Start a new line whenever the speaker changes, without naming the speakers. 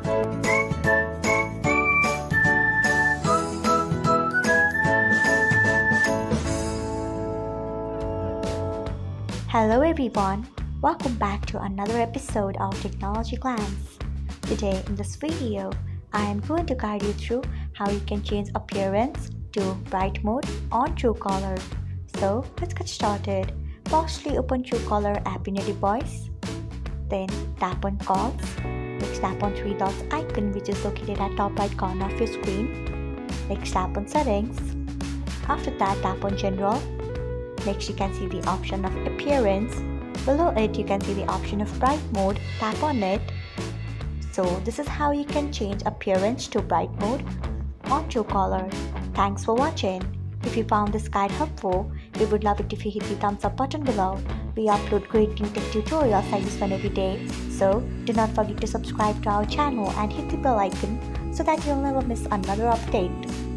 Hello everyone, welcome back to another episode of Technologyglance. Today in this video, I am going to guide you through how you can change appearance to bright mode on Truecaller. So let's get started. Firstly, open Truecaller app in your device. Then tap on calls. Next tap on three dots icon which is located at top right corner of your screen. Next tap on settings. After that tap on general. Next you can see the option of appearance. Below it you can see the option of bright mode. Tap on it. So this is how you can change appearance to bright mode on Truecaller. Thanks for watching. If you found this guide helpful, we would love it if you hit the thumbs up button below. We upload great new tech tutorials like this one every day. So do not forget to subscribe to our channel and hit the bell icon so that you'll never miss another update.